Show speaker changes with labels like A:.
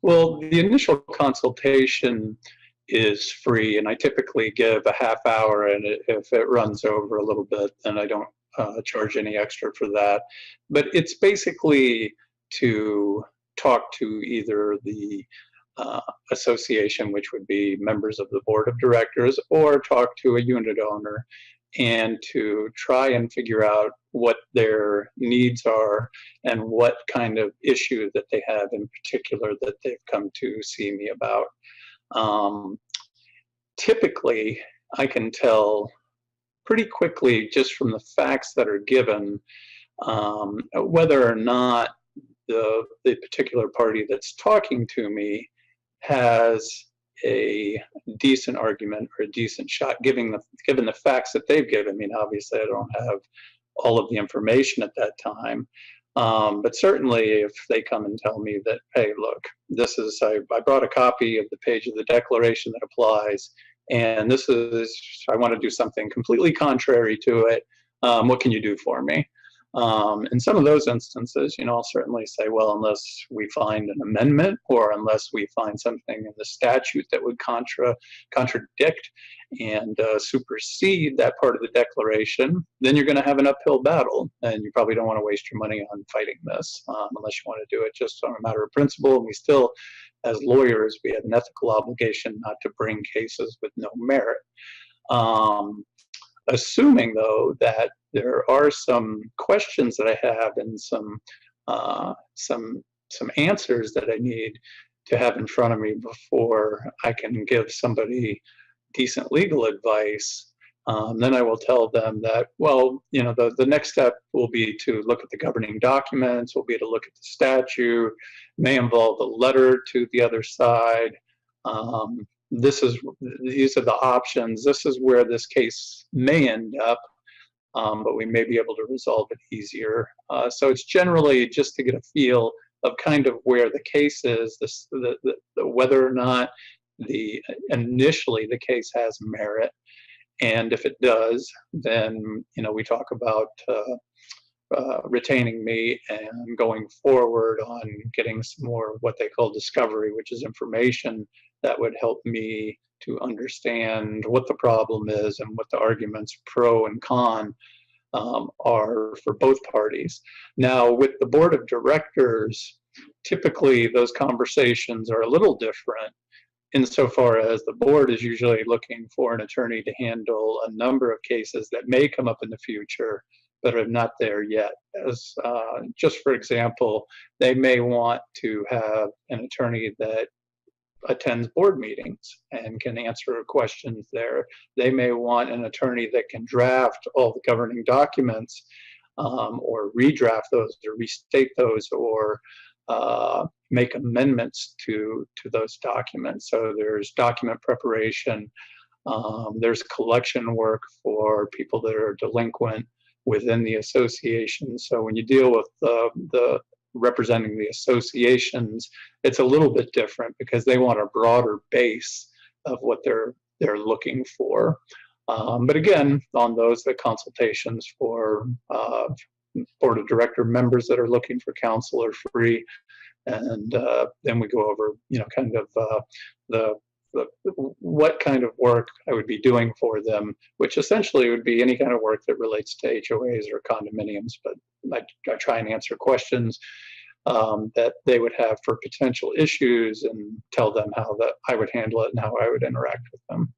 A: Well, the initial consultation is free, and I typically give a half hour, and if it runs over a little bit, then I don't charge any extra for that. But it's basically to talk to either the association, which would be members of the board of directors, or talk to a unit owner, and to try and figure out what their needs are and what kind of issue that they have in particular that they've come to see me about. Um, Typically, I can tell pretty quickly just from the facts that are given whether or not the particular party that's talking to me has a decent argument or a decent shot, given the facts that they've given me. Obviously, I don't have all of the information at that time. But certainly if they come and tell me that, hey, look, this is, I brought a copy of the page of the declaration that applies, and this is, I want to do something completely contrary to it. What can you do for me? In some of those instances, I'll certainly say, well, unless we find an amendment or unless we find something in the statute that would contradict and supersede that part of the declaration, then you're going to have an uphill battle, and you probably don't want to waste your money on fighting this unless you want to do it just on a matter of principle. And we still, as lawyers, we have an ethical obligation not to bring cases with no merit. Assuming, though, that there are some questions that I have and some answers that I need to have in front of me before I can give somebody decent legal advice, then I will tell them that, well, the next step will be to look at the governing documents, will be to look at the statute, may involve a letter to the other side. These are the options. This is where this case may end up, but we may be able to resolve it easier. So it's generally just to get a feel of kind of where the case is, whether or not initially the case has merit. And if it does, then we talk about retaining me and going forward on getting some more what they call discovery, which is information that would help me to understand what the problem is and what the arguments pro and con are for both parties. Now, with the board of directors, typically those conversations are a little different insofar as the board is usually looking for an attorney to handle a number of cases that may come up in the future but are not there yet. As just for example, they may want to have an attorney that attends board meetings and can answer questions there. They may want an attorney that can draft all the governing documents or redraft those or restate those or make amendments to those documents. So there's document preparation, there's collection work for people that are delinquent within the association. So when you deal with the representing the associations, it's a little bit different because they want a broader base of what they're looking for. But again, on those, the consultations for board of director members that are looking for counsel are free, and then we go over, kind of what kind of work I would be doing for them, which essentially would be any kind of work that relates to HOAs or condominiums. But I try and answer questions that they would have for potential issues and tell them how that I would handle it and how I would interact with them.